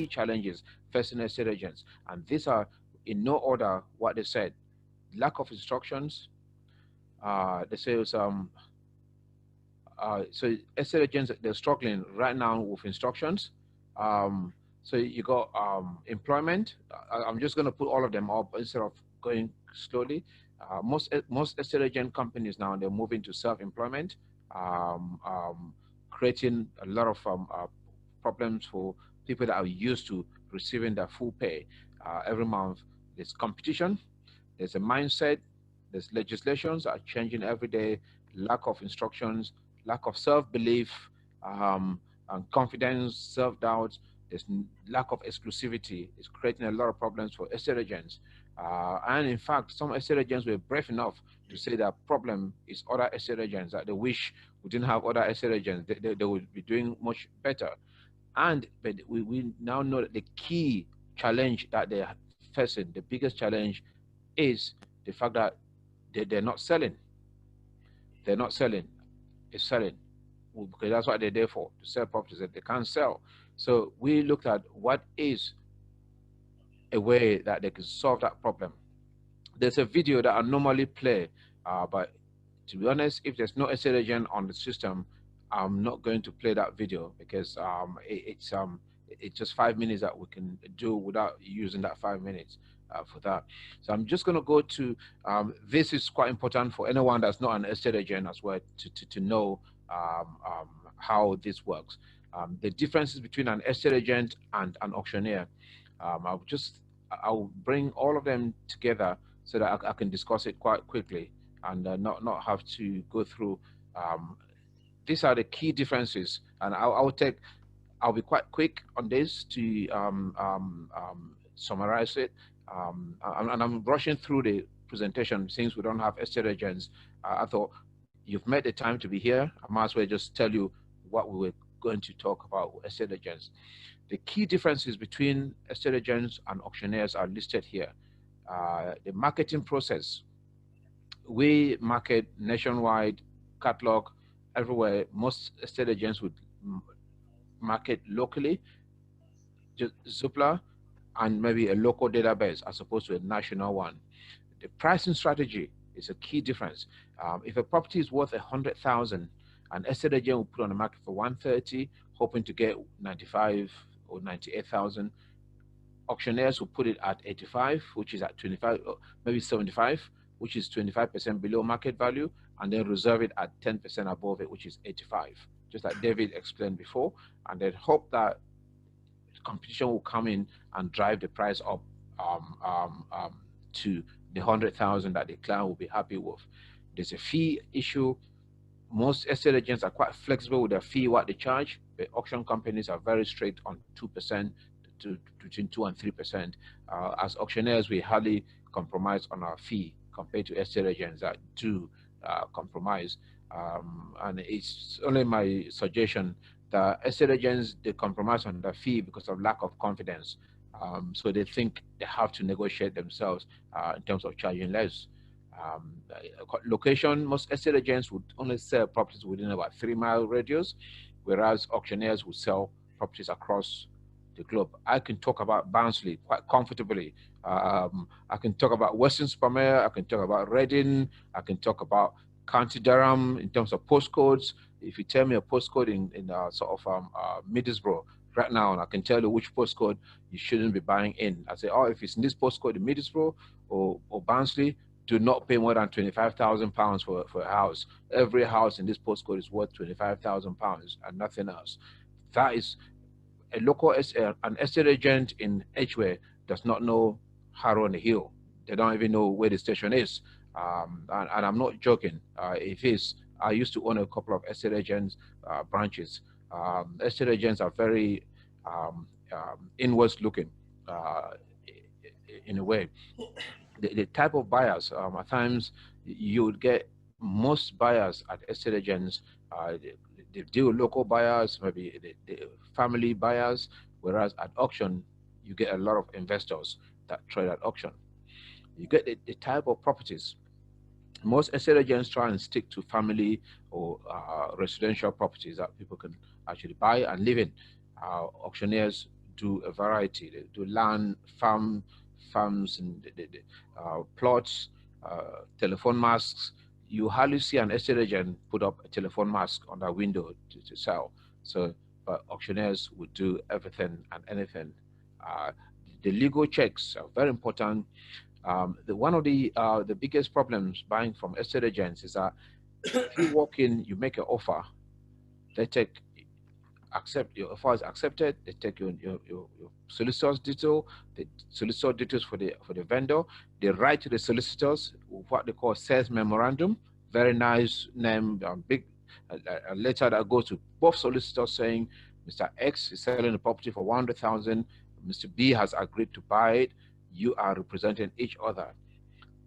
key challenges facing estate agents, and these are in no order what they said: lack of instructions. They say so estate agents, they're struggling right now with instructions. So you got employment. I'm just going to put all of them up instead of going slowly. Most estate agent companies now, they're moving to self-employment, creating a lot of problems for people that are used to receiving their full pay every month. There's competition, there's a mindset, there's legislations are changing every day, lack of instructions, lack of self-belief, and confidence, self-doubt. There's lack of exclusivity. It's creating a lot of problems for estate agents. And in fact, some estate agents were brave enough to say that problem is other estate agents, that they wish we didn't have other estate agents. They would be doing much better. But we now know that the key challenge that they're facing, the biggest challenge, is the fact that they're not selling. They're not selling. It's selling, because that's what they're there for, to sell properties that they can't sell. So we looked at what is a way that they can solve that problem. There's a video that I normally play, but to be honest, if there's no estate agent on the system, I'm not going to play that video, because it's just 5 minutes that we can do without using that 5 minutes for that. So I'm just going to go to this is quite important for anyone that's not an estate agent as well, to know how this works. The differences between an estate agent and an auctioneer. I'll bring all of them together so that I can discuss it quite quickly and not have to go through. These are the key differences, and I'll be quite quick on this to summarize it. And I'm rushing through the presentation since we don't have estate agents. I thought you've made the time to be here. I might as well just tell you what we were going to talk about with estate agents. The key differences between estate agents and auctioneers are listed here. The marketing process. We market nationwide, catalog, everywhere. Most estate agents would market locally, just Zoopla, and maybe a local database as opposed to a national one. The pricing strategy is a key difference. If a property is worth 100,000, an estate agent will put on the market for 130, hoping to get 95 or 98,000. Auctioneers will put it at 85, which is at 25, maybe 75, which is 25% below market value, and then reserve it at 10% above it, which is 85, just like David explained before, and then hope that competition will come in and drive the price up to the 100,000 that the client will be happy with. There's a fee issue. Most estate agents are quite flexible with their fee, what they charge. The auction companies are very strict on 2% to between 2 and 3%. As auctioneers, we hardly compromise on our fee compared to estate agents that do compromise. And it's only my suggestion that estate agents, they compromise on their fee because of lack of confidence. So they think they have to negotiate themselves in terms of charging less. Location, most estate agents would only sell properties within about 3-mile radius, whereas auctioneers would sell properties across the globe. I can talk about Barnsley quite comfortably. I can talk about Weston-super-Mare, I can talk about Reading, I can talk about County Durham in terms of postcodes. If you tell me a postcode in sort of Middlesbrough right now, and I can tell you which postcode you shouldn't be buying in. I say, oh, if it's in this postcode in Middlesbrough or Barnsley, do not pay more than £25,000 for a house. Every house in this postcode is worth £25,000 and nothing else. That is a local an estate agent in Edgware does not know Harrow on the Hill. They don't even know where the station is. And I'm not joking. It is. I used to own a couple of estate agents branches. Estate agents are very inwards looking in a way. The type of buyers, at times you would get most buyers at estate agents, they deal with local buyers, maybe the family buyers, whereas at auction, you get a lot of investors that trade at auction. You get the type of properties. Most estate agents try and stick to family or residential properties that people can actually buy and live in. Auctioneers do a variety. They do land, farms, and plots, telephone masks. You hardly see an estate agent put up a telephone mask on their window to sell. So, but auctioneers would do everything and anything. Uh, the legal checks are very important. One of the biggest problems buying from estate agents is that if you walk in, you make an offer, they take accept your offer is accepted. They take your solicitor's detail, the solicitor details for the vendor. They write to the solicitors what they call sales memorandum. Very nice name, big a letter that goes to both solicitors saying Mr. X is selling the property for 100,000. Mr. B has agreed to buy it. You are representing each other.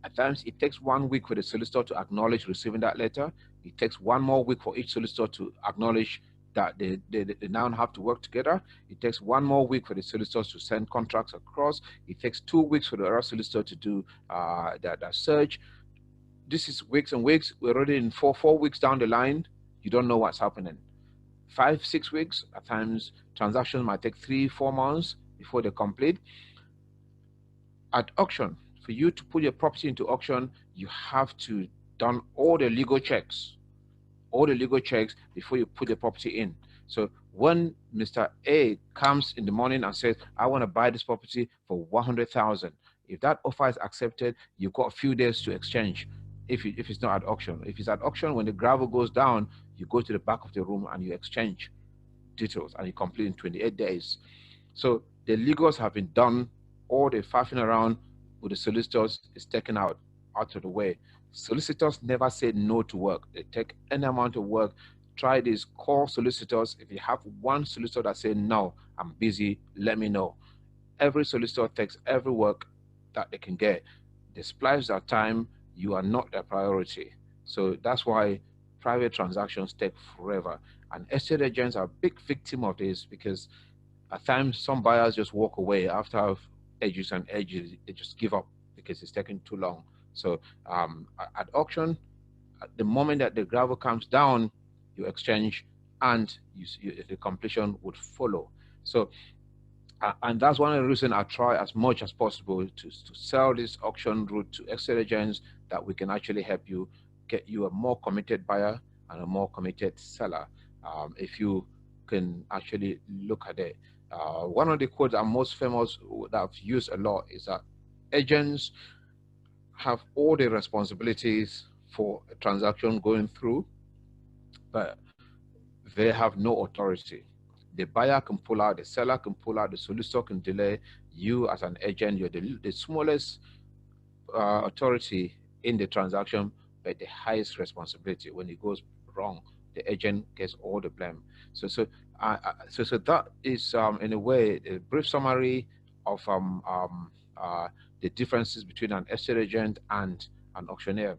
At times, it takes 1 week for the solicitor to acknowledge receiving that letter. It takes one more week for each solicitor to acknowledge that they now have to work together. It takes one more week for the solicitors to send contracts across. It takes 2 weeks for the other solicitor to do that search. This is weeks and weeks. We're already in four weeks down the line. You don't know what's happening. 5, 6 weeks. At times, transactions might take 3, 4 months before they complete. At auction, for you to put your property into auction, you have to done all the legal checks before you put the property in. So when Mr. A comes in the morning and says, I want to buy this property for 100,000, if that offer is accepted, you've got a few days to exchange. If it's not at auction, if it's at auction, when the gravel goes down, you go to the back of the room and you exchange details and you complete in 28 days. So the legals have been done. All the faffing around with the solicitors is taken out of the way. Solicitors never say no to work. They take any amount of work. Try this, call solicitors. If you have one solicitor that say no, I'm busy, let me know. Every solicitor takes every work that they can get. They splice their time. You are not their priority. So that's why private transactions take forever. And estate agents are a big victim of this, because at times some buyers just walk away after edges and edges. They just give up because it's taking too long. So at auction, at the moment that the gravel comes down, you exchange, and the completion would follow. So and that's one of the reasons I try as much as possible to sell this auction route to estate agents, that we can actually help you get you a more committed buyer and a more committed seller. If you can actually look at it. One of the quotes I'm most famous that I've used a lot is that agents have all the responsibilities for a transaction going through, but they have no authority. The buyer can pull out, the seller can pull out, the solicitor can delay. You as an agent, you're the smallest authority in the transaction, but the highest responsibility. When it goes wrong, the agent gets all the blame. So that is in a way a brief summary of the differences between an estate agent and an auctioneer.